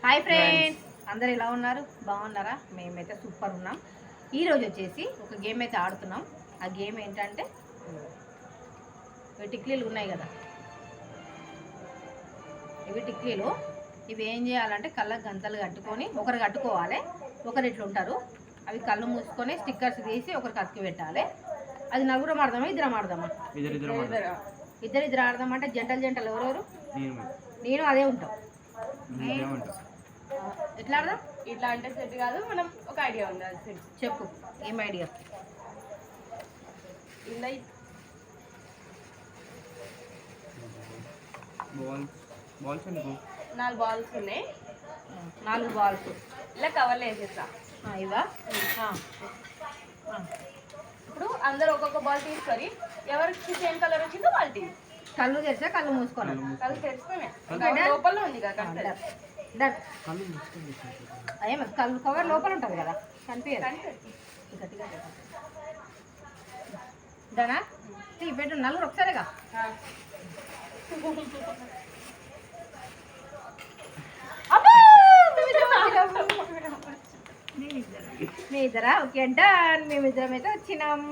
Hi friends, అందరు ఎలా ఉన్నారు? బాగున్నారా? మేమైతే సూపర్ ఉన్నాం. ఈరోజు వచ్చేసి ఒక గేమ్ అయితే ఆడుతున్నాం. ఆ గేమ్ ఏంటంటే ఇవి టిక్లీలు ఉన్నాయి కదా, ఇవి టిక్లీలు. ఇవి ఏం చేయాలంటే కళ్ళకు గంతలు కట్టుకొని ఒకరు కట్టుకోవాలి, ఒకరు ఇట్లా ఉంటారు. అవి కళ్ళు మూసుకొని స్టిక్కర్స్ తీసి ఒకరికి అతికి పెట్టాలి. అది నలుగురం ఆడదామా, ఇద్దరం ఆడదామా? ఇద్దరు ఆడదామంటే జంటలు జంటలు ఎవరెవరు? నేను అదే ఉంటాం. ఎట్లా ఆడదాం? ఇట్లా అంటే సెట్ కాదు, మనం ఒక ఐడియా ఉంది. అది సెట్ చెప్పు, ఏం ఐడియా? ఇలా 4 బాల్స్ ఉన్నాయి. 4 బాల్స్ ఇలా కవర్లో వేసేస్తా. ఇవా? ఇప్పుడు అందరూ ఒక్కొక్క బాల్ తీసుకొని ఎవరికి సేమ్ కలర్ వచ్చిందో వాళ్ళు టీం. కళ్ళు తెరిచా కళ్ళు మూసుకోవాలి? కళ్ళు తెరుచుకునే లోపల ఉంది కదా. ఏమో కళ్ళు కవర్ లోపల ఉంటుంది కదా, కనిపించదు. దానా పెట్టు, నలుగురు ఒకసారిగా. మీ ఇద్దరా? ఓకే అంట. మేమిద్దరం అయితే వచ్చినాం.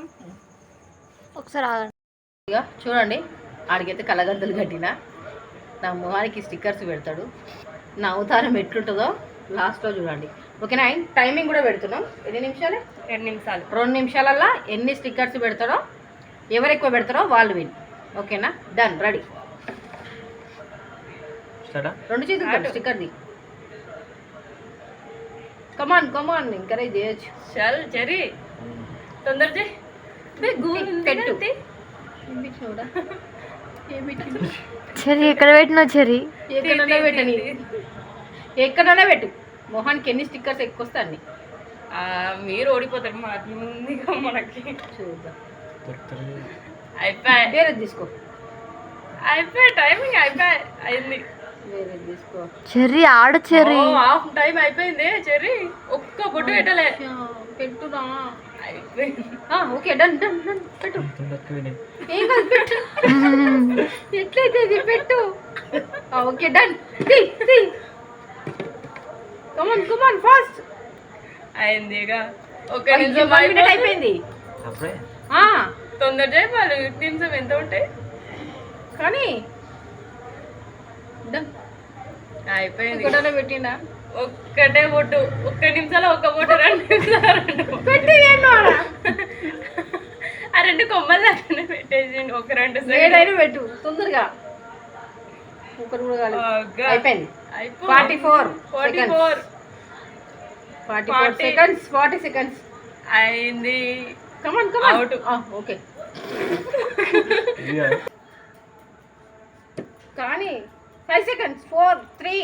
ఒకసారి ఇక చూడండి, ఆడికైతే కలగంతలు కట్టిన, నా మొహానికి స్టిక్కర్స్ పెడతాడు. నా అవతారం ఎట్లుంటుందో లాస్ట్లో చూడండి. ఓకేనా? టైమింగ్ కూడా పెడుతున్నాం. ఎన్ని నిమిషాలు? 2 నిమిషాలు. 2 నిమిషాలల్లో ఎన్ని స్టిక్కర్స్ పెడతారో, ఎవరు ఎక్కువ పెడతారో వాళ్ళు విన్. ఓకేనా? Done, ready. 2 చేతులు స్టిక్కర్ది. కమాన్ కమాన్, ఎంకరేజ్ చేయొచ్చు. చల్ చెరి, తొందర చేయి. పెట్టు. చెరి ఎక్కడ పెట్టినావు? చెరి ఎక్కడన్నా పెట్టని, ఎక్కడన్నా పెట్టు. మొహానికి ఎన్ని స్టిక్కర్స్ ఎక్కువ వస్తాయి అన్ని. మీరు ఓడిపోతారు. మనకి చూద్దాం. అయిపోయి వేరేది తీసుకో. అయిపోయి టైమింగ్ అయిపోయి అయింది. వేరేది తీసుకో. చెర్రీ ఆడు. చెర్రీ హాఫ్ టైం అయిపోయింది. చెర్రీ ఒక్క బొట్టు పెట్టలే. పెట్టునా? అయిపోయింది. Okay, done done done. పెట్టు. ఏం కాదు, పెట్టు. ఎట్లయితే ఇది పెట్టు. Okay, done. Come on come on, fast. అయింది ఇక. ఒక 1 మినిట్ అయిపోయింది. తొందర చేయవాలి. నిమిషం ఎంత ఉంటాయి కానీ డన్ అయిపోయింది. ఒకటనే పెట్టినా. ఒక్కటే బొట్టు. 1 నిమిషాలు ఒక బొట్టు, 2 నిమిషాలు పెట్టి ఆ 2 కొమ్మలు దాకానే పెట్టేసి ఒక 2 ఏడైనా పెట్టు తొందరగా. ఒకరు కూడా కాలేదు. అయిపోయింది. 40 సెకండ్స్ అయింది. కమాన్ కమాన్. అవుట్. ఓకే కానీ 5 సెకండ్స్. 4 3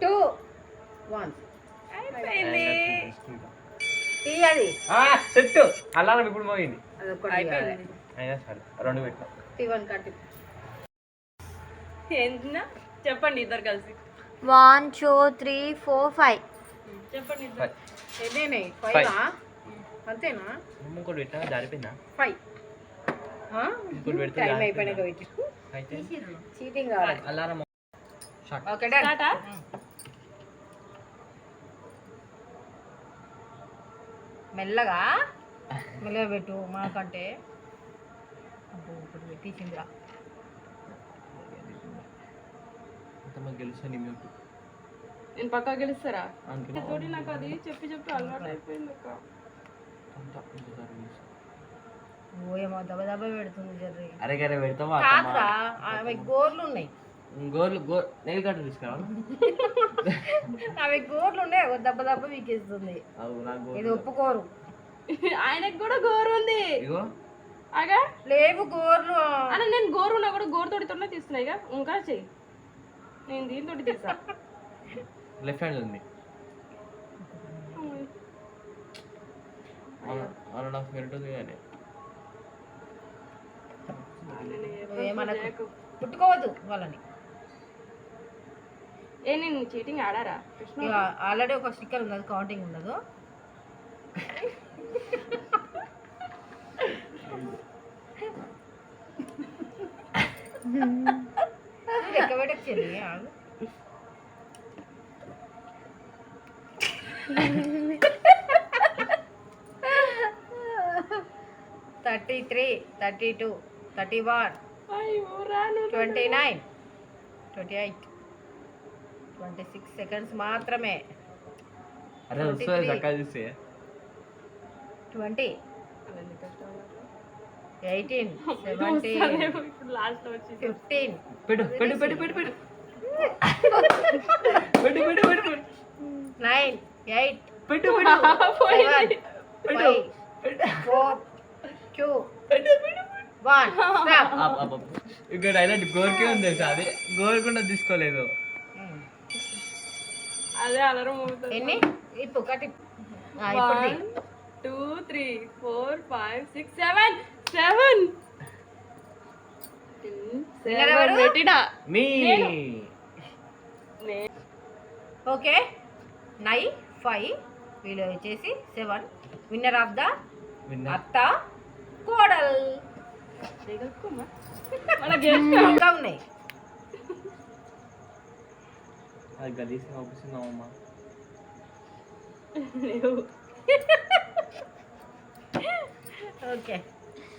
2 1 అయిపోయింది. తీయాలి. సెట్ అలారం ఇప్పుడు మోగింది. అదొకటి అయిపోయింది. అయినా సరే 2 పెట్టినా. T1 కట్టి. ఏంటినా చెప్పండి ఇద్దరు కలిసి. 1 2 3 4 5. చెప్పండి ఇద్దరు. ఎన్నేనే? 5 అంతేనా? ఇంకోటి పెట్టినా జారిపోయిందా? 5 ఇంకోటి పెడితే టైం అయిపోయినాక పెట్టి. అయితే చీటింగ్ కావాలి. Alarm okay done. టాటా. మెల్లగా మెల్లగా పెట్టు. మాకంటే ఇప్పుడు తీసిందిరా. గెలుస్తాను మ్యూట్. నేను పక్కా గెలుస్తారా? అనుకున్నా. తోటి నాకు అది చెప్పి చెప్పి అలవాటు అయిపోయింది అక్క. ఏమో దెబ్బ దెబ్బ పెడుతుంది జర్రీ. అరే గరే పెడతావా? కాదురా, అవి గోర్లు ఉన్నాయి. నెయిల్ కట్టర్ తీసుకురావా? అవి గోర్లు ఉన్నాయి, దెబ్బ దెబ్బ వీకేస్తుంది. ఇది ఒప్పుకోరు. ఆయనకు కూడా గోరు ఉంది. ఇగో అగా లేవు గోర్లు. అని నేను గోరు ఉన్నా కూడా గోరు తోటితోనే తీస్తున్నా. ఇక ఇంకా చెయ్యి, నేను దీంతో తీసా. లెఫ్ట్ హ్యాండ్ ఉంది. 1.5 మినిట్ ఉంది కానీ ఏమనకు, పుట్టుకోవద్దు వాళ్ళని. ఏ నేను చీటింగ్ ఆడారా? ఆల్రెడీ ఒక స్టిక్కర్ ఉంది, అది కౌంటింగ్ ఉండదు. లెక్క పెట్టచ్చింది. 33, 32, 31, అయ్యో రాను 29, 28, 26 సెకండ్స్ మాత్రమే. అరే వస్తుంది చక్కగా చూస్తే 20, 18, 17, ఇప్పుడు లాస్ట్ వచ్చి 15, పెట్టు పెట్టు పెట్టు పెట్టు పెట్టు పెట్టు పెట్టు పెట్టు పెట్టు 9, 8, పెట్టు పెట్టు 7, 5, 4, 2, 1. Stop. ఇక్కడ డైలాగ్ గోర్కే ఉంది తెలుసా, అది గోరుకుండా తీసుకోలేదు. అదే అలరం అవుతుంది. ఎన్ని ఇప్పుడు కట్టి ఇప్పుడు 1 2 3 4 5 6 7 7 ఎవరు? పెట్టినా మీ ఓకే 9, 5 వీళ్ళు వచ్చేసి 7. విన్నర్ ఆఫ్ ద అత్త కోడల్. మన గేమ్ ఇంకా ఉన్నాయి. అది గలీజ్గా అవుతున్నామమ్మా. ఓకే